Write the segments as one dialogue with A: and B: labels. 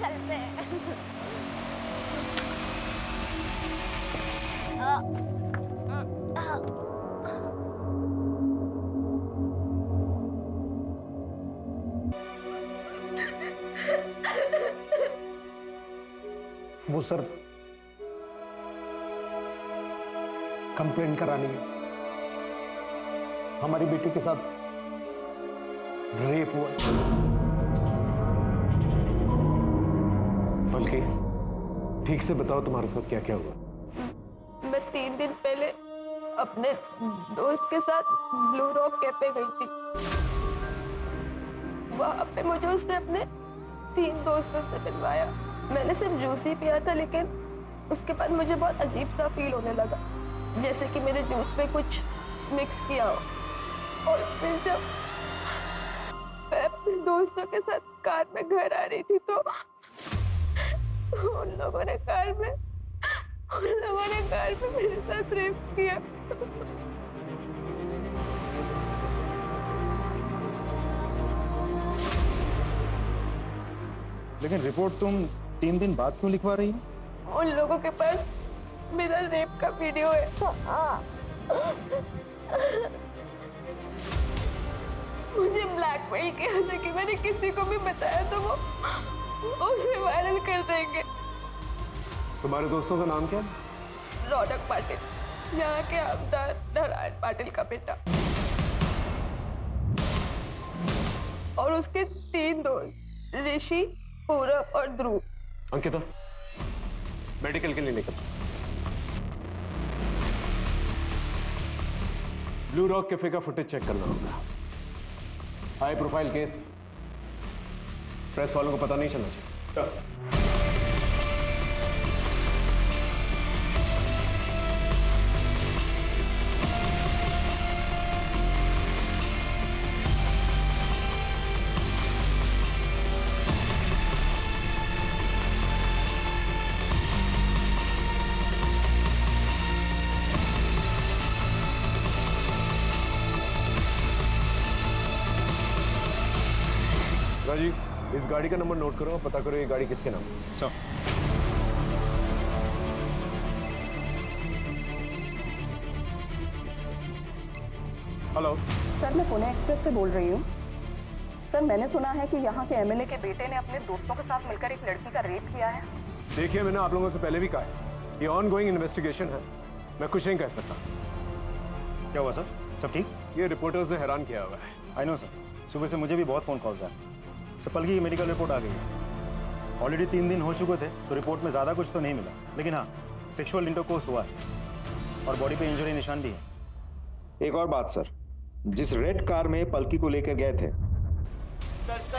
A: चलते हैं।
B: वो सर कंप्लेंट करानी है, हमारी बेटी के साथ रेप हुआ। बल्कि ठीक से बताओ तुम्हारे साथ क्या क्या हुआ।
C: मैं 3 दिन पहले अपने दोस्त के साथ ब्लू रॉक कैफे गई थी। वहां पे मुझे उसने अपने 3 दोस्तों से मिलवाया। मैंने सिर्फ जूस ही पिया था, लेकिन उसके बाद मुझे बहुत अजीब सा फील होने लगा, जैसे कि मेरे जूस पे कुछ मिक्स किया हो। और फिर जब मैं अपने दोस्तों के साथ कार में घर आ रही थी तो उन लोगों ने कार में मेरे साथ रेप किया।
D: लेकिन रिपोर्ट तुम 3 दिन बाद क्यों लिखवा रही हो?
C: उन लोगों के पास मेरा रेप का वीडियो है। मुझे ब्लैकमेल किया था कि मैंने किसी को भी बताया तो वो उसे वायरल कर देंगे।
B: तुम्हारे दोस्तों का नाम क्या है?
C: रौनक पाटिल, यहाँ के आमदार नारायण पाटिल का बेटा, और उसके 3 दोस्त ऋषि, पूरब और ध्रुव।
B: अंकिता, मेडिकल के लिए लेकर ब्लू रॉक कैफे का फुटेज चेक करना होगा। हाई प्रोफाइल केस, प्रेस वालों को पता नहीं चलना चाहिए। राजीव, इस गाड़ी का नंबर नोट करो, पता करो ये गाड़ी किसके नाम है। हेलो
E: सर, मैं पुणे एक्सप्रेस से बोल रही हूँ। सर, मैंने सुना है कि यहाँ के एमएलए के बेटे ने अपने दोस्तों के साथ मिलकर एक लड़की का रेप किया है।
B: देखिए, मैंने आप लोगों से पहले भी कहा है, ये ऑनगोइंग इन्वेस्टिगेशन है, मैं कुछ नहीं कह सकता।
D: क्या हुआ सर? सब ठीक?
B: ये रिपोर्टर्स ने हैरान किया हुआ है।
D: आई नो सर, सुबह से मुझे भी बहुत फ़ोन कॉल्स आए। सपल की मेडिकल रिपोर्ट आ गई है। ऑलरेडी 3 दिन हो चुके थे, तो रिपोर्ट में ज़्यादा कुछ तो नहीं मिला, लेकिन हाँ, सेक्सुअल इंटरकोर्स हुआ है और बॉडी पे इंजरी निशान भी है।
F: एक और बात सर, जिस रेड कार में पलकी को लेकर गए थे,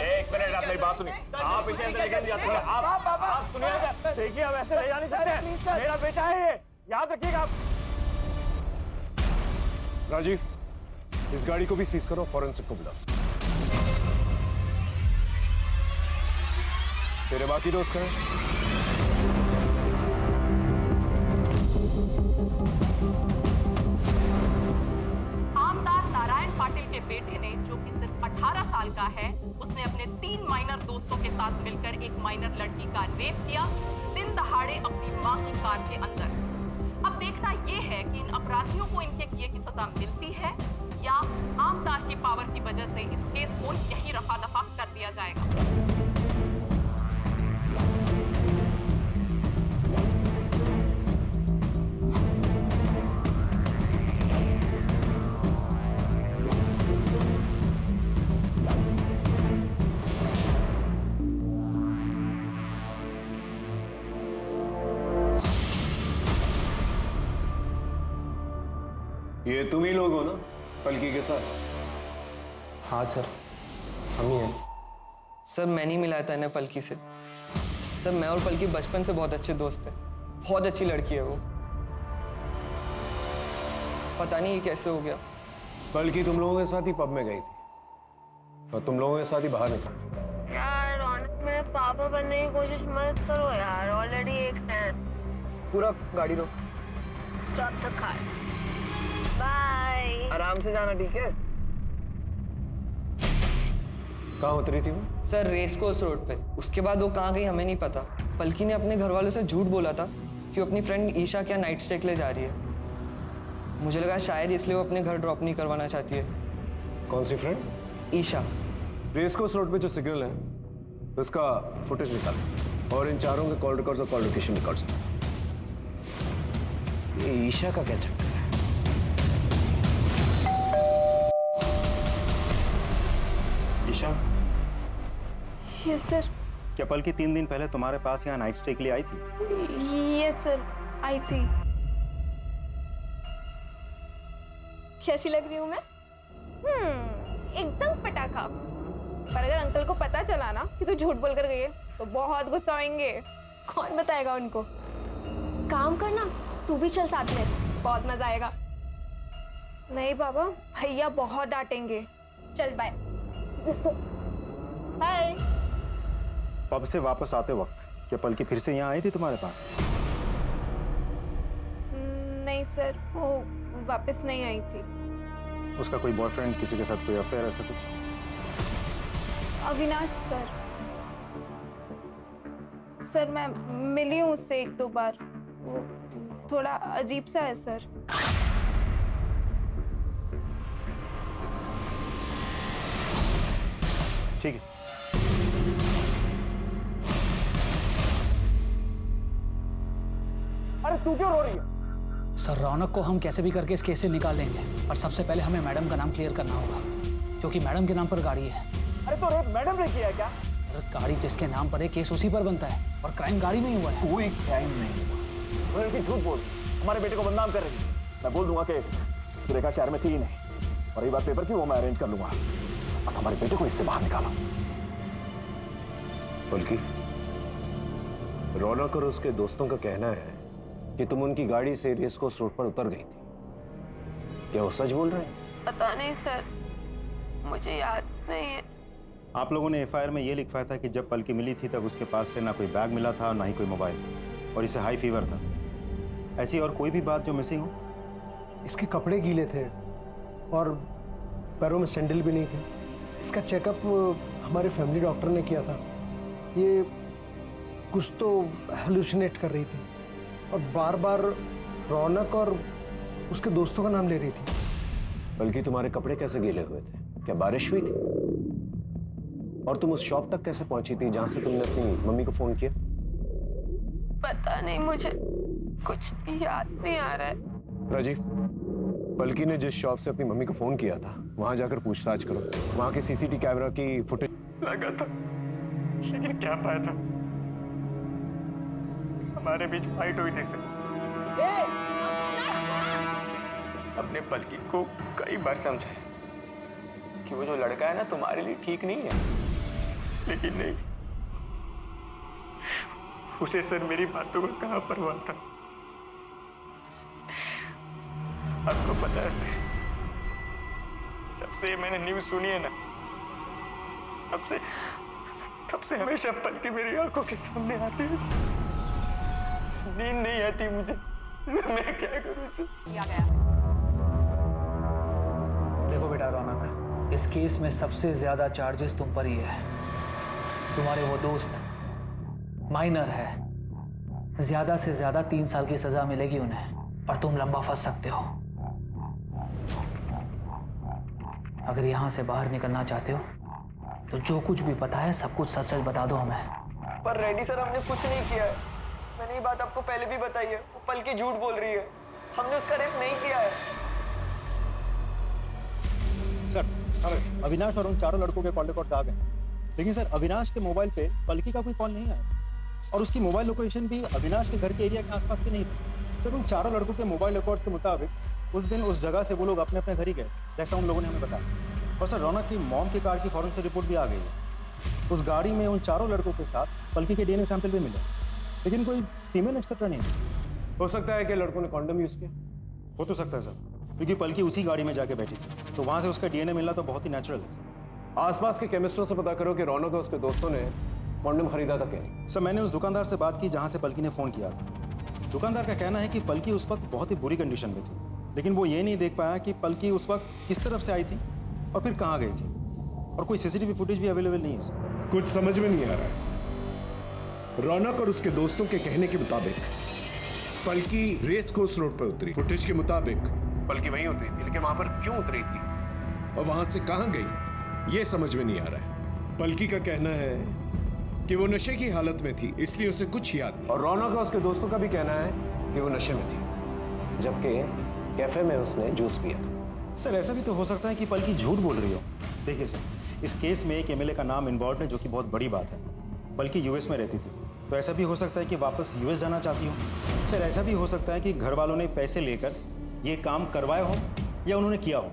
D: एक मिनट, आप मेरी बात सुनिए। आप इसे अंदर लेकर जाते हैं। आप सुनिए, देखिए, हम ऐसे ले जा नहीं सकते। मेरा बेटा है ये, याद रखिएगा आप।
B: राजीव, इस गाड़ी को भी सीज करो, फॉरेंसिक को बुलाओ। तेरे बाकी दोस्त कहाँ हैं?
G: आमदार नारायण पाटिल के बेटे ने, जो कि सिर्फ 18 साल का है, उसने अपने 3 माइनर दोस्तों के साथ मिलकर एक माइनर लड़की का रेप किया, दिन दहाड़े अपनी मां की कार के अंदर। अब देखना यह है कि इन अपराधियों को इनके किए की सजा मिलती है या आमदार की पावर की वजह से इस केस को यही रफा दफा कर दिया जाएगा।
B: ये तुम ही लोग हो ना पलकी के साथ?
H: हाँ सर, हम ही हैं। सर, मैंने ही मिलाया था इन्हें पलकी से। सर, मैं और पलकी बचपन से बहुत अच्छे दोस्त थे। बहुत अच्छी लड़की है वो। पता नहीं ये कैसे हो गया।
B: पलकी तुम लोगों के साथ ही पब में गई थी और तुम लोगों के साथ ही बाहर निकली।
C: यार रौनक, मेरे पापा बनने की कोशिश मत करो यार, ऑलरेडी एक है।
H: पूरा गाड़ी दो।
C: Stop the car. बाय।
H: आराम से जाना, ठीक है?
B: कहाँ उतरी थी वो?
H: सर रेस कोर्स रोड पे। उसके बाद वो कहाँ गई हमें नहीं पता। पलकी ने अपने घर वालों से झूठ बोला था कि वो अपनी फ्रेंड ईशा के यहाँ नाइट स्टे के लिए जा रही है। मुझे लगा शायद इसलिए वो अपने घर ड्रॉप नहीं करवाना चाहती है।
B: कौन सी friend?
H: Isha.
B: Race course road पे जो सिग्नल है उसका फुटेज निकाल और इन चारों के कॉल रिकॉर्ड्स और कॉल लोकेशन रिकॉर्ड्स। ये ईशा का क्या चक्कर है?
D: Isha,
C: yes sir.
D: क्या पलकी 3 दिन पहले तुम्हारे पास यहाँ नाइट स्टे के लिए आई थी?
C: यस सर, आई थी। कैसी लग रही हूँ मैं? एकदम पटाखा। पर अगर अंकल को पता चला ना कि तू झूठ बोल कर गई है तो बहुत गुस्सा होंगे। कौन बताएगा उनको? काम करना, तू भी चल साथ में, बहुत मजा आएगा। नहीं बाबा, भैया बहुत डांटेंगे। चल बाय। बाय।
D: पब से वापस आते वक्त क्या पलकी फिर से यहाँ आई थी तुम्हारे पास?
C: नहीं सर, वो वापस नहीं आई थी।
D: उसका कोई बॉयफ्रेंड, किसी के साथ कोई अफेयर, ऐसा कुछ?
C: अविनाश सर। सर मैं मिली हूँ उससे 1-2 बार। वो थोड़ा अजीब सा है सर।
D: ठीक है।
A: अरे तू क्यों रो रही है?
I: सर रौनक को हम कैसे भी करके इस केस से निकाल लेंगे, पर सबसे पहले हमें मैडम का नाम क्लियर करना होगा, क्योंकि मैडम के नाम पर गाड़ी है।
A: अरे तो रेप मैडम ने किया है क्या?
I: अरे गाड़ी जिसके नाम पर है केस उसी पर बनता है, और क्राइम गाड़ी में ही हुआ है।
A: कोई क्राइम नहीं हुआ। वो लड़की झूठ बोल हमारे बेटे को बदनाम कर रही है। मैं बोल दूंगा कि सुरेखा शहर में थी ही नहीं, और ये बात पेपर की वो मैं अरेंज कर लूंगा। बस हमारे बेटे को इससे बाहर निकालो।
B: बल्कि रौनक और उसके दोस्तों का कहना है कि तुम उनकी गाड़ी से रेस कोर्स रोड पर उतर गई थी। क्या वो सच बोल रहे हैं?
C: पता नहीं सर, मुझे याद नहीं है।
D: आप लोगों ने एफआईआर में ये लिखवाया था कि जब पलकी मिली थी तब उसके पास से ना कोई बैग मिला था, ना ही कोई मोबाइल, और इसे हाई फीवर था। ऐसी और कोई भी बात जो मिसिंग हो?
J: इसके कपड़े गीले थे और पैरों में सैंडल भी नहीं थे। इसका चेकअप हमारे फैमिली डॉक्टर ने किया था। ये कुछ तो हेलुसिनेट कर रही थी और बार बार रौनक और उसके दोस्तों का नाम ले रही थी।
B: बल्कि तुम्हारे कपड़े कैसे गीले हुए थे? क्या बारिश हुई थी? और तुम उस शॉप तक कैसे पहुंची थी जहां से तुमने अपनी मम्मी को फोन किया?
C: पता नहीं, मुझे कुछ याद नहीं आ रहा है।
B: राजीव, बल्कि ने जिस शॉप से अपनी मम्मी को फोन किया था वहां जाकर पूछताछ करो। वहां के सीसीटीवी कैमरा की फुटेज
D: लगा था, लेकिन क्या पाया था? हमारे बीच फाइट हुई थी सर।
H: अपने पलकी को कई बार समझाया कि वो जो लड़का है ना तुम्हारे लिए ठीक नहीं है,
D: लेकिन नहीं, उसे सर मेरी बातों का कहाँ परवाह था। आपको पता है सर, जब से मैंने न्यूज़ सुनी है ना, तब से हमेशा पलकी मेरी आंखों के सामने आती है। नींद नहीं आती मुझे, मैं क्या करूं सर?
I: देखो बेटा रौनक, इस केस में सबसे ज्यादा चार्जेस तुम पर ही है। तुम्हारे वो दोस्त माइनर है, ज्यादा से ज्यादा 3 साल की सजा मिलेगी उन्हें, और तुम लंबा फंस सकते हो। अगर यहाँ से बाहर निकलना चाहते हो तो जो कुछ भी पता है सब कुछ सच सच बता दो हमें।
H: पर रेड्डी सर हमने कुछ नहीं किया है। मैंने ये बात आपको पहले भी बताई है। वो पलकी झूठ बोल रही है, हमने उसका रेप नहीं किया है।
D: सर, अविनाश और उन चारों लड़कों के कॉल रिकॉर्ड आ गए, लेकिन सर अविनाश के मोबाइल पे पलकी का कोई कॉल नहीं आया, और उसकी मोबाइल लोकेशन भी अविनाश के घर के एरिया के आसपास की नहीं थी। सर उन चारों लड़कों के मोबाइल रिकॉर्ड्स के मुताबिक उस दिन उस जगह से वो लोग अपने अपने घर ही गए, जैसा उन लोगों ने हमें बताया। और सर रौनक की मॉम की कार की फॉरेंसिक रिपोर्ट भी आ गई है। उस गाड़ी में उन चारों लड़कों के साथ पलकी के डीएनए सैंपल भी मिले, लेकिन कोई सीमेन एक्सेट्रा नहीं।
B: हो सकता है कि लड़कों ने कॉन्डम यूज किया।
D: हो तो सकता है सर, क्योंकि पलकी उसी गाड़ी में जाके बैठी थी, तो वहाँ से उसका डीएनए मिलना तो बहुत ही नेचुरल है।
B: आसपास के केमिस्टों से पता करो कि रौनक और उसके दोस्तों ने कॉन्डम खरीदा था क्या नहीं।
D: सर मैंने उस दुकानदार से बात की जहाँ से पलकी ने फ़ोन किया था। दुकानदार का कहना है कि पलकी उस वक्त बहुत ही बुरी कंडीशन में थी, लेकिन वो ये नहीं देख पाया कि पलकी उस वक्त किस तरफ से आई थी और फिर कहाँ गई थी, और कोई सीसीटीवी फुटेज भी अवेलेबल नहीं है सर।
K: कुछ समझ में नहीं आ रहा है। रौनक और उसके दोस्तों के कहने के मुताबिक पलकी रेस कोर्स रोड पर उतरी। फुटेज के मुताबिक
B: पलकी वहीं उतरी थी, लेकिन वहां पर क्यों उतरी थी
K: और वहां से कहां गई ये समझ में नहीं आ रहा है। पलकी का कहना है कि वो नशे की हालत में थी, इसलिए उसे कुछ याद नहीं।
B: और रौनक और उसके दोस्तों का भी कहना है कि वो नशे में थी, जबकि कैफे में उसने जूस पिया था।
D: सर ऐसा भी तो हो सकता है कि पलकी झूठ बोल रही हो। देखिए सर, इस केस में एक एमएलए का नाम इन्वॉल्व है, जो कि बहुत बड़ी बात है। पलकी यूएस में रहती थी, तो ऐसा भी हो सकता है कि वापस यूएस जाना चाहती हो। सर ऐसा भी हो सकता है कि घर वालों ने पैसे लेकर ये काम करवाए हो या उन्होंने किया हो।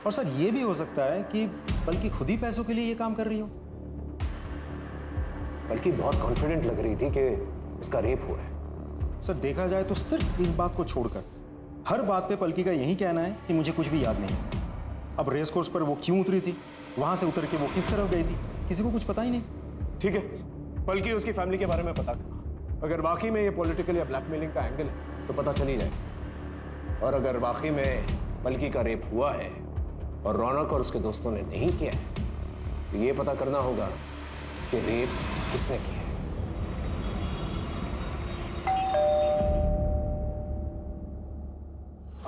D: और सर ये भी हो सकता है कि पलकी खुद ही पैसों के लिए ये काम कर रही हो।
B: पलकी बहुत कॉन्फिडेंट लग रही थी कि उसका रेप हुआ है।
D: सर देखा जाए तो सिर्फ इस बात को छोड़कर हर बात पे पलकी का यही कहना है कि मुझे कुछ भी याद नहीं है। अब रेस कोर्स पर वो क्यों उतरी थी, वहां से उतर के वो किस तरफ गई थी, किसी को कुछ पता ही नहीं।
B: ठीक है, पलकी उसकी फैमिली के बारे में पता करना। अगर वाकई में ये पॉलिटिकल या ब्लैकमेलिंग का एंगल है तो पता चल ही जाएगा। और अगर वाकई में पलकी का रेप हुआ है और रौनक और उसके दोस्तों ने नहीं किया है, तो ये पता करना होगा कि रेप किसने किया है।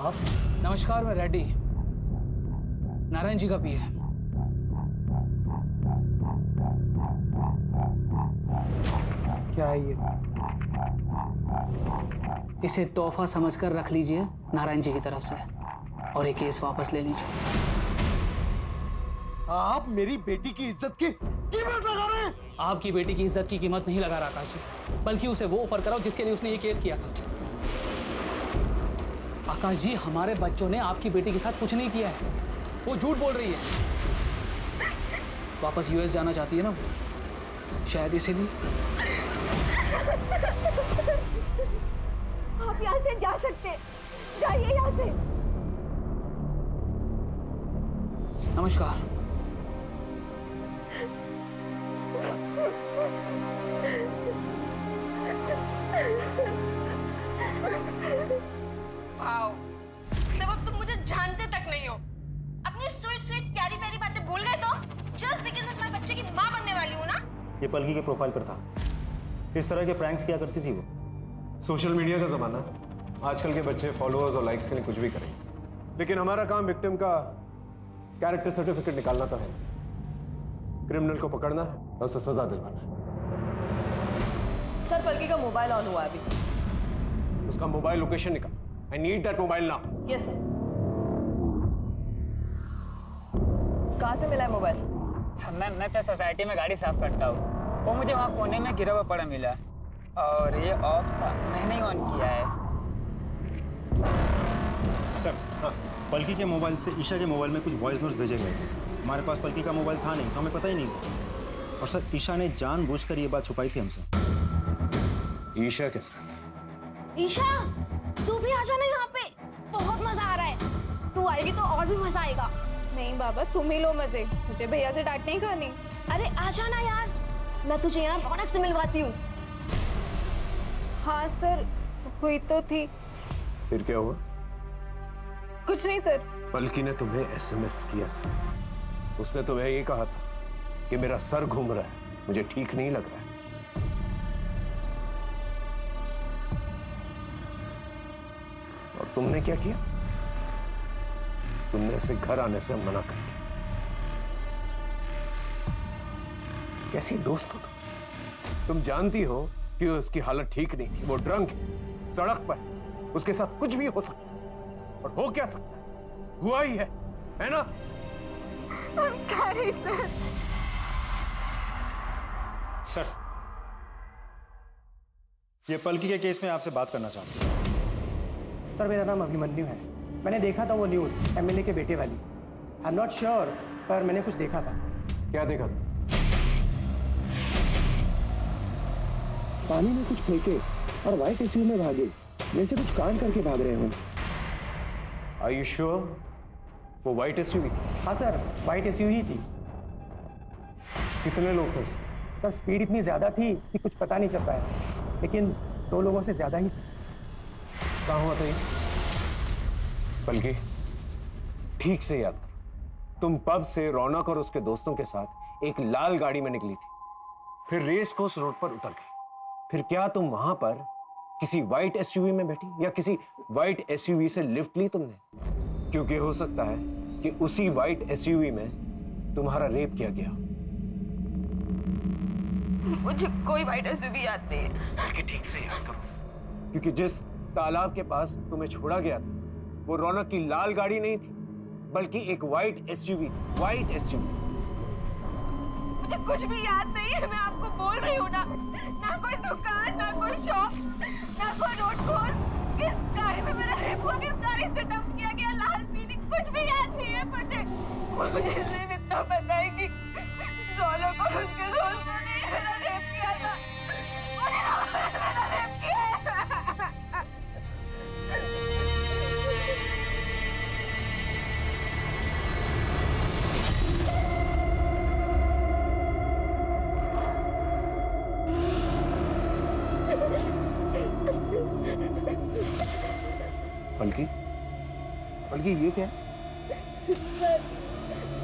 I: आप? नमस्कार, मैं रेड्डी, नारायण जी का पीए।
J: क्या है ये?
I: इसे तोहफा समझकर रख लीजिए नारायण जी की तरफ से, और ये केस वापस ले लीजिए।
J: आप मेरी बेटी की इज्जत की कीमत लगा रहे हैं?
I: आपकी बेटी की इज्जत की कीमत नहीं लगा रहा आकाश जी, बल्कि उसे वो ऑफर कराओ जिसके लिए उसने ये केस किया था। आकाश जी, हमारे बच्चों ने आपकी बेटी के साथ कुछ नहीं किया है, वो झूठ बोल रही है। वापस यूएस जाना चाहती है ना, शायद इसीलिए।
C: आप यहाँ से जा सकते, जाइए यहाँ से।
I: नमस्कार।
C: वाओ, तब अब तुम मुझे जानते तक नहीं हो। अपनी स्वीट स्वीट प्यारी प्यारी बातें भूल गए तो? जस्ट बिकॉज़ मैं तुम्हारे बच्चे की माँ बनने वाली हूँ ना।
D: ये पलकी के प्रोफाइल पर था, किस तरह के प्रैंक्स किया करती थी वो।
B: सोशल मीडिया का जमाना है, आजकल के बच्चे फॉलोअर्स और लाइक्स के लिए कुछ भी करेंगे, लेकिन हमारा काम विक्टिम का कैरेक्टर सर्टिफिकेट निकालना तो है, क्रिमिनल को पकड़ना है और उसे सजा दिलवाना है।
C: सर पलकी का मोबाइल ऑन हुआ अभी।
B: उसका मोबाइल लोकेशन निकाल। I need that mobile now.
C: Yes sir. कहाँ से मिला है मोबाइल?
L: मैं तो सोसाइटी में गाड़ी साफ करता हूँ, वो मुझे वहाँ कोने में गिरा हुआ पड़ा मिला और ये ऑफ था, मैंने ही ऑन किया है।
D: सर हाँ, पलकी के मोबाइल से ईशा के मोबाइल में कुछ वॉइस नोट्स भेजे गए थे। हमारे पास पलकी का मोबाइल था नहीं, तो हमें पता ही नहीं था। और सर ईशा ने जानबूझकर ये बात छुपाई थी हमसे।
B: ईशा के साथ?
C: ईशा तू भी आ जाना यहाँ पे, बहुत मजा आ रहा है। तू आएगी तो और भी मजा आएगा। नहीं बाबा तुम ही लो मजे, मुझे भैया से डांट नहीं खानी। अरे आ जाना यार, मैं तुझे यहाँ रौनक से मिलवाती हूँ। हाँ सर, हुई तो थी।
B: फिर क्या हुआ?
C: कुछ नहीं सर।
B: पलकी ने तुम्हें एसएमएस किया, उसने तुम्हें ये कहा था कि मेरा सर घूम रहा है, मुझे ठीक नहीं लग रहा है। और तुमने क्या किया? तुमने इसे घर आने से मना कर दिया। कैसी दोस्त हो तुम जानती हो कि उसकी हालत ठीक नहीं थी, वो ड्रंक है, सड़क पर, उसके साथ कुछ भी हो सकता है। और हो क्या सकता है, हुआ ही है ना?
C: I'm sorry sir.
D: सर ये पलकी के केस में आपसे बात करना चाहता हूँ।
M: सर मेरा नाम अभिमन्यु है, मैंने देखा था वो न्यूज़ एमएलए के बेटे वाली। आई एम नॉट श्योर, पर मैंने कुछ देखा था।
B: क्या देखा था?
J: पानी में कुछ फेंके और व्हाइट एसयू में भागे, जैसे कुछ कांड करके भाग रहे हो।
B: Are you sure? वो व्हाइट एसयूवी?
M: हाँ सर, व्हाइट एसयू ही थी।
B: कितने लोग थे?
M: सर स्पीड इतनी ज्यादा थी कि कुछ पता नहीं चल पाया, लेकिन 2 लोगों से ज्यादा ही थी।
B: कहाँ हुआ था ये? बल्कि ठीक से याद कर, तुम पब से रौनक और उसके दोस्तों के साथ एक लाल गाड़ी में निकली थी, फिर रेस कोर्स रोड पर उतर गई। फिर क्या तुम वहां पर किसी व्हाइट एसयूवी में बैठी या किसी व्हाइट एसयूवी से लिफ्ट ली तुमने? क्योंकि हो सकता है कि उसी व्हाइट एसयूवी में तुम्हारा रेप किया गया।
C: मुझे कोई व्हाइट एसयूवी याद नहीं है।
B: कि ठीक से याद करो, क्योंकि जिस तालाब के पास तुम्हें छोड़ा गया था वो रौनक की लाल गाड़ी नहीं थी, बल्कि एक व्हाइट एसयूवी। White SUV.
C: मुझे कुछ भी याद नहीं है, मैं आपको बोल रही हूँ ना। ना कोई दुकान, ना कोई शॉप, ना कोई रोड कॉल। किस गाड़ी में मेरा रेप हुआ, किस गाड़ी से डंप किया गया, लाल पीली, कुछ भी याद नहीं है मुझे। मुझे सिर्फ इतना पता है कि रौनक और उसके दोस्तों ने मेरा रेप किया था। मेरा रेप किया है।
B: पलकी, पलकी ये क्या है?
C: सर,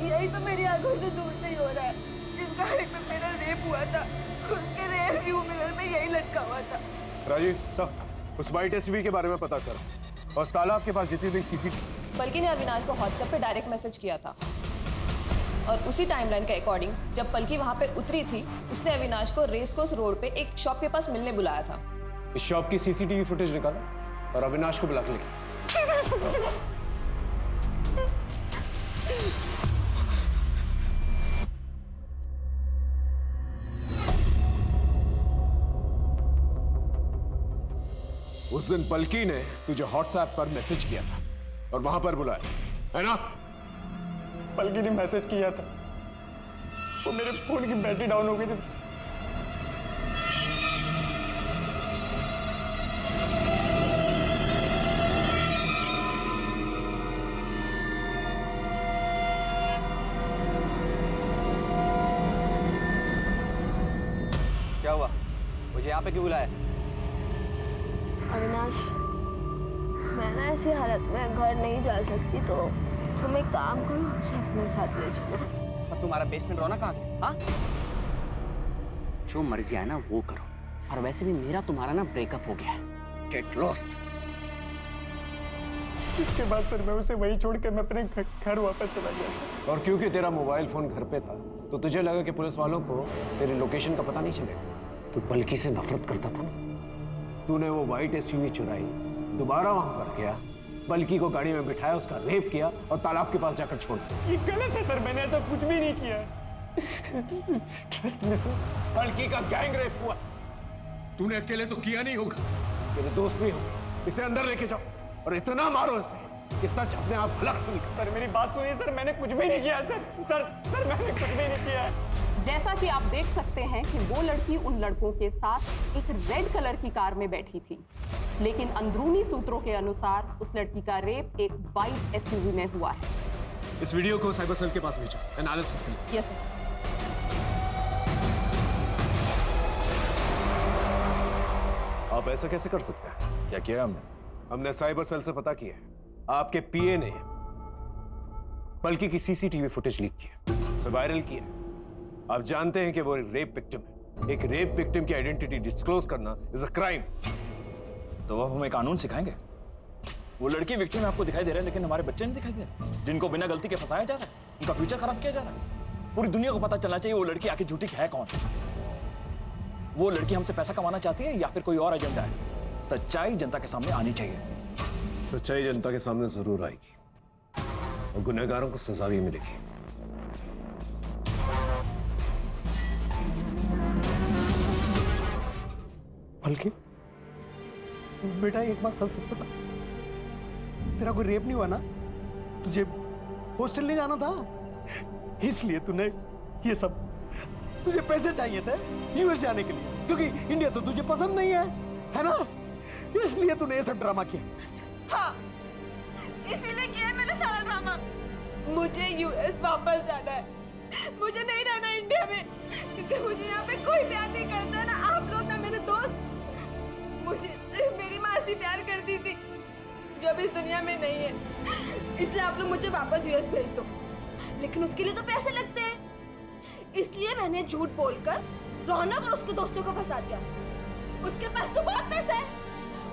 C: यही तो मेरी आंखों से दूर नहीं हो रहा है। जिस गाड़ी में मेरा रेप हुआ था उसके रेयर व्यू मिरर में यही लटका हुआ था।
B: राजीव सर, उस व्हाइट एसयूवी के बारे में पता करो और तालाब के पास जितनी भी सीसीटीवी।
E: पलकी ने अविनाश को व्हाट्सएप पे डायरेक्ट मैसेज किया था और उसी टाइमलाइन के अकॉर्डिंग जब पलकी वहां पे उतरी थी उसने अविनाश को रेस कोर्स रोड पे एक शॉप के पास मिलने बुलाया था।
B: इस शॉप की सीसीटीवी फुटेज निकालो और अविनाश को बुला के लेके। उस दिन पलकी ने तुझे व्हाट्सएप पर मैसेज किया था और वहां पर बुलाया, है ना?
N: पलकी ने मैसेज किया था, वो मेरे फोन की बैटरी डाउन हो गई थी।
H: क्या हुआ? मुझे यहाँ पे क्यों बुलाया?
C: अविनाश, मैं ना ऐसी हालत में घर नहीं जा सकती, तो तुम एक काम करो, मुझे अपने साथ ले चलो।
H: और तुम्हारा बेसमेंट रौनक कहाँ है? हाँ?
O: जो मर्जी है ना वो करो, और वैसे भी मेरा तुम्हारा ना ब्रेकअप हो गया है। Get lost.
N: इसके बाद फिर मैं उसे वहीं छोड़ के मैं अपने घर वापस चला गया।
B: और क्योंकि तेरा मोबाइल फोन घर पे था तो तुझे लगा कि पुलिस वालों को तेरी लोकेशन का पता नहीं चलेगा। तू पलकी से नफरत करता था। तूने वो व्हाइट एसयूवी चुराई, दोबारा वहां पर गया, पलकी को गाड़ी में बिठाया, उसका रेप किया और तालाब के पास जाकर छोड़ दिया।
N: ये गलत है सर, मैंने ऐसा कुछ भी नहीं किया। Trust me sir.
B: पलकी का गैंग रेप हुआ।
K: तूने अकेले तो किया नहीं होगा,
B: तेरे दोस्त भी होंगे। इसे अंदर लेके जाओ और इतना मारो इसे कि सच अपने आप हलक से निकले।
N: सर मेरी बात सुनिए सर, मैंने कुछ भी नहीं किया सर मैंने कुछ भी नहीं किया है।
G: जैसा कि आप देख सकते हैं कि वो लड़की उन लड़कों के साथ एक रेड कलर की कार में बैठी थी, लेकिन अंदरूनी सूत्रों के अनुसार उस लड़की का रेप एक व्हाइट एसयूवी में हुआ है।
B: इस वीडियो को साइबर सेल के पास भेजो, एनालिसिस के लिए।
G: Yes sir.
B: आप ऐसा कैसे कर सकते हैं? क्या किया हमने साइबर सेल से पता किया है। आपके पीए ने पलकी की सीसीटीवी फुटेज लीक किया, उसे वायरल किया। आप जानते हैं कि वो रेप विक्टिम है। एक रेप विक्टिम की आइडेंटिटी डिस्क्लोज करना इज अ क्राइम।
A: तो अब हमें कानून सिखाएंगे? वो लड़की विक्टिम आपको दिखाई दे रहा है, लेकिन हमारे बच्चे नहीं दिखाई दे रहे, जिनको बिना गलती के फंसाया जा रहा है, उनका फ्यूचर खराब किया जा रहा है। पूरी दुनिया को पता चलना चाहिए वो लड़की आखिर झूठी है कौन। वो लड़की हमसे पैसा कमाना चाहती है या फिर कोई और एजेंडा है? सच्चाई जनता के सामने आनी चाहिए।
B: सच्चाई जनता के सामने जरूर आएगी और गुनहगारों को सजा भी मिलेगी।
J: पलकी, बेटा एक बात सच बता, तेरा कोई रेप नहीं हुआ ना? तुझे हॉस्टल नहीं जाना था, इसलिए तूने ये सब, तुझे पैसे चाहिए थे यूएस जाने के लिए, क्योंकि इंडिया तो तुझे पसंद नहीं है ना? इसलिए तूने ये सब ड्रामा किया।
C: हाँ, इसीलिए किया है मैंने सारा ड्रामा। मुझे यूएस वापस जाना है, मुझे नहीं रहना इंडिया में, क्योंकि मुझे यहाँ पे कोई प्यार नहीं करता है, ना आप लोग ना मेरे दोस्त। मुझे सिर्फ मेरी मासी प्यार करती थी, जो अब इस दुनिया में नहीं है, इसलिए आप लोग मुझे वापस यूएस भेज दो। लेकिन उसके लिए तो पैसे लगते हैं, इसलिए मैंने झूठ बोलकर रौनक और उसके दोस्तों को फंसा दिया। उसके पास तो बहुत पैसा है,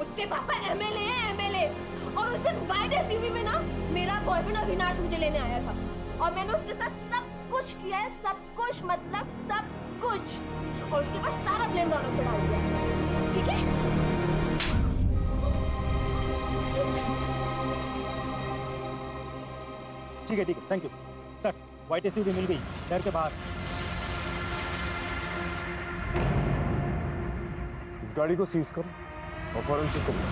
C: उसके पापा एमएलए हैं, एमएलए। और उस दिन वाइट एसयूवी में ना मेरा बॉयफ्रेंड अविनाश मुझे लेने आया था और मैंने उसके साथ सब कुछ किया है, सब कुछ मतलब सब कुछ। और उसके बाद सारा ब्लेम रौनक पे डाल दिया। ठीक है?
D: ठीक है, thank you sir. White SUV मिल गई शहर के बाहर।
B: इस गाड़ी को सीज करो और फॉरेंसिक को बुलाओ।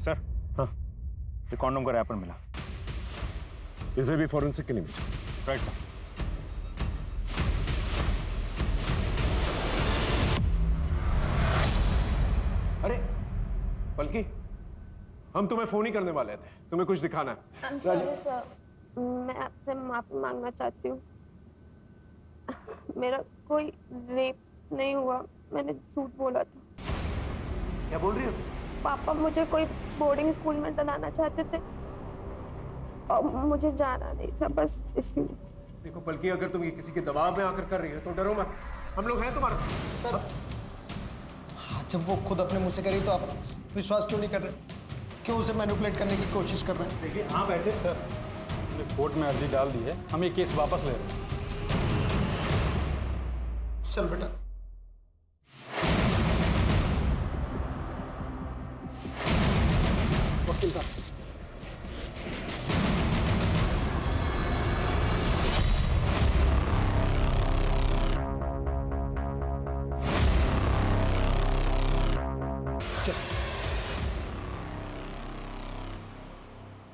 D: सर, हाँ, ये कॉन्डोम का रैपर मिला।
B: इसे भी फॉरेंसिक के लिए भेजो।
D: Right sir.
B: अरे पलकी, हम तुम्हें फोन ही करने वाले थे, तुम्हें कुछ दिखाना है।
C: सॉरी सर, मैं आपसे माफी मांगना चाहती हूँ। मेरा कोई रेप नहीं हुआ, मैंने झूठ बोला था।
B: क्या बोल रही हो?
C: पापा मुझे कोई बोर्डिंग स्कूल में डलाना चाहते थे और मुझे जाना नहीं था, बस इसलिए।
B: देखो पलकी, अगर तुम ये किसी के दबाव में आकर कर रही हो तो डरो मत, हम लोग हैं तुम्हारे साथ।
J: जब वो खुद अपने मुंह से करी तो आप विश्वास क्यों नहीं कर रहे? क्यों उसे मैनिपुलेट करने की कोशिश कर रहे हैं?
D: देखिए आप ऐसे सर, हमने कोर्ट में अर्जी डाल दी है, हम ये केस वापस ले रहे हैं।
J: चल बेटा।
B: वकील साहब,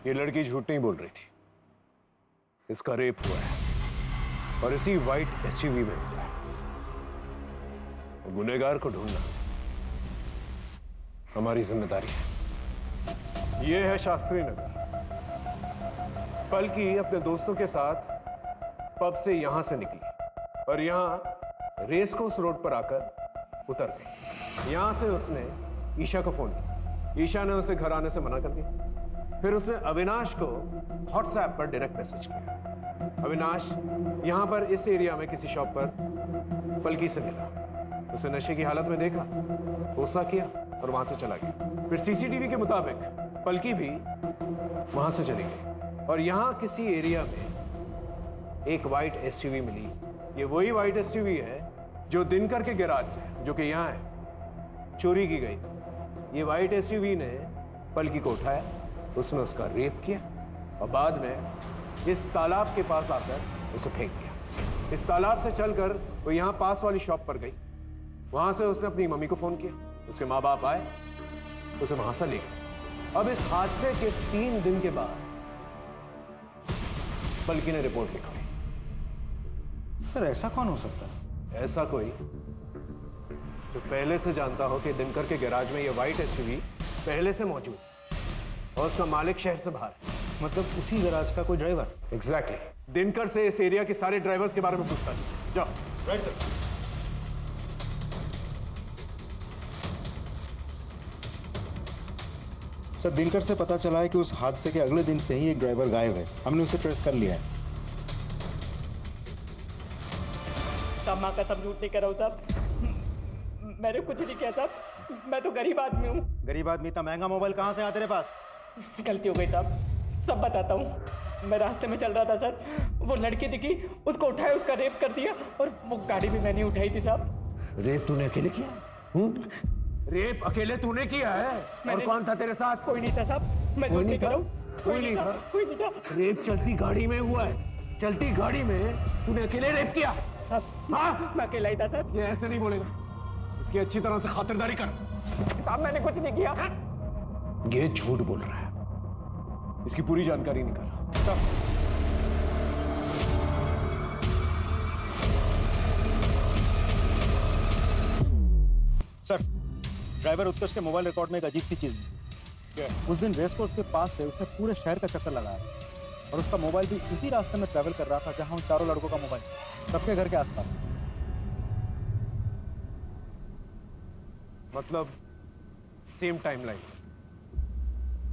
B: ये लड़की झूठ नहीं बोल रही थी, इसका रेप हुआ है और इसी वाइट एसयूवी में हुआ है। गुनहगार को ढूंढना हमारी जिम्मेदारी है। यह है शास्त्री नगर। पलकी अपने दोस्तों के साथ पब से यहां से निकली और यहां रेस कोर्स रोड पर आकर उतर गई। यहां से उसने ईशा को फोन किया। ईशा ने उसे घर आने से मना कर दिया। फिर उसने अविनाश को व्हाट्सएप पर डायरेक्ट मैसेज किया। अविनाश यहां पर इस एरिया में किसी शॉप पर पलकी से मिला, उसे नशे की हालत में देखा, गुस्सा किया और वहां से चला गया। फिर सीसीटीवी के मुताबिक पलकी भी वहां से चली गई और यहां किसी एरिया में एक वाइट एसयूवी मिली। ये वही वाइट एसयूवी है जो दिनकर के गैराज से, जो कि यहां है, चोरी की गई। ये वाइट एसयूवी ने पलकी को उठाया, उसने उसका रेप किया और बाद में इस तालाब के पास आकर उसे फेंक दिया। इस तालाब से चलकर वो यहाँ पास वाली शॉप पर गई। वहां से उसने अपनी मम्मी को फोन किया, उसके माँ बाप आए, उसे वहां से ले गए। अब इस हादसे के 3 दिन के बाद पलकी ने रिपोर्ट लिखवाई।
D: सर ऐसा कौन हो सकता है?
B: ऐसा कोई जो पहले से जानता हो कि दिनकर के गैराज में ये वाइट एसयूवी पहले से मौजूद और उसका मालिक शहर से बाहर है।
D: मतलब उसी गैराज का कोई ड्राइवर?
B: एग्जैक्टली। दिनकर से इस एरिया के सारे ड्राइवर्स के बारे में पूछता है। जाओ। Right sir.
F: सर, दिनकर से पता चला है कि उस हादसे के अगले दिन से ही एक ड्राइवर गायब है। हमने उसे ट्रेस कर लिया है।
L: साहब माँ का सब झूठ नहीं कर रहा हूँ साहब, मैंने कुछ नहीं किया साहब, मैं तो गरीब आदमी हूँ।
D: गरीब आदमी? इतना महंगा मोबाइल कहाँ से आया तेरे पास?
L: गलती हो गई साहब, सब बताता हूँ। मैं रास्ते में चल रहा था सर, वो लड़की दिखी, उसको उठाया, उसका रेप कर दिया और वो गाड़ी भी मैंने उठाई थी साहब।
B: रेप तूने अकेले किया? रेप अकेले तूने किया है? और कौन था तेरे साथ?
L: कोई नहीं था साहब, मैं
B: कोई नहीं था?
L: कोई नहीं था, कोई नहीं था।
B: रेप चलती गाड़ी में हुआ है, चलती गाड़ी में तूने अकेले रेप किया?
L: हाँ, मैं अकेला ही था सर।
B: ये ऐसे नहीं बोलेगा, इसकी अच्छी तरह से खातिरदारी कर।
L: साहब मैंने कुछ नहीं किया।
B: ये झूठ बोल रहा है, इसकी पूरी जानकारी निकाल।
D: सर, ड्राइवर उत्कर्ष के मोबाइल रिकॉर्ड में एक अजीब सी चीज मिली। उस दिन रेस कोर्स के पास से उसने पूरे शहर का चक्कर लगाया और उसका मोबाइल भी उसी रास्ते में ट्रैवल कर रहा था जहां उन चारों लड़कों का मोबाइल, सबके घर के आसपास।
B: मतलब सेम टाइमलाइन।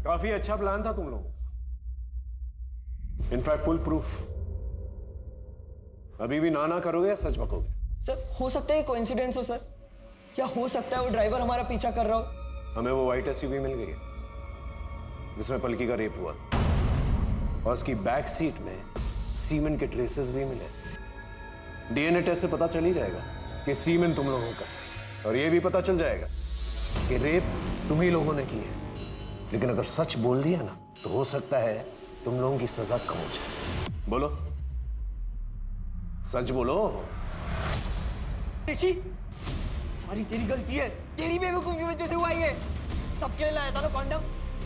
B: काफी अच्छा प्लान था तुम लोगों का, इनफैक्ट फुल प्रूफ। अभी भी ना करोगे या सच बकोगे?
H: सर हो सकता है कोइंसिडेंस हो सर, क्या हो सकता है वो ड्राइवर हमारा पीछा कर रहा हो?
B: हमें वो व्हाइट एसयूवी मिल गई है जिसमें पलकी का रेप हुआ था, और उसकी बैक सीट में सीमेन के ट्रेसेस भी मिले। डीएनए टेस्ट से पता चल ही जाएगा कि सीमेन तुम लोगों का, और ये भी पता चल जाएगा कि रेप तुम ही लोगों ने की है। लेकिन अगर सच बोल दिया ना तो हो सकता है तुम लोगों की सजा कम हो जाए। बोलो, सच बोलो।
H: ऋषि, सारी तेरी गलती है, तेरी बेवकूफी की वजह से हुआ ये। सबके लिए लाया था ना कॉन्डम,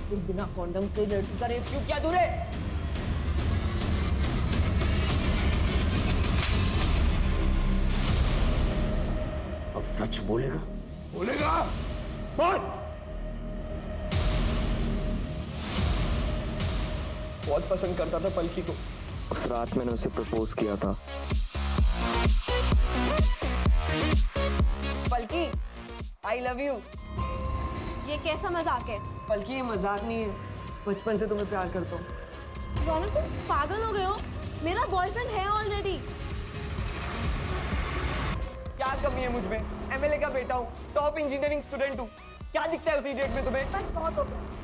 H: फिर बिना कॉन्डम से लड़की का रेप क्यों किया तूने?
B: अब सच बोलेगा? बोलेगा? बोल।
H: बहुत पसंद करता था पलकी को।
F: उस रात मैंने उसे प्रपोज किया था।
H: पलकी, आई लव यू।
C: ये कैसा मजाक है?
H: पलकी ये मजाक नहीं है, बचपन से तुम्हें प्यार करता हूँ।
C: रौनक तुम पागल हो गए हो? मेरा बॉयफ्रेंड है ऑलरेडी।
H: क्या कमी है मुझ में? एमएलए का बेटा हूँ, टॉप इंजीनियरिंग स्टूडेंट हूँ, क्या दिखता है उस इडियट में तुम्हें?
C: बस बहुत हो गया।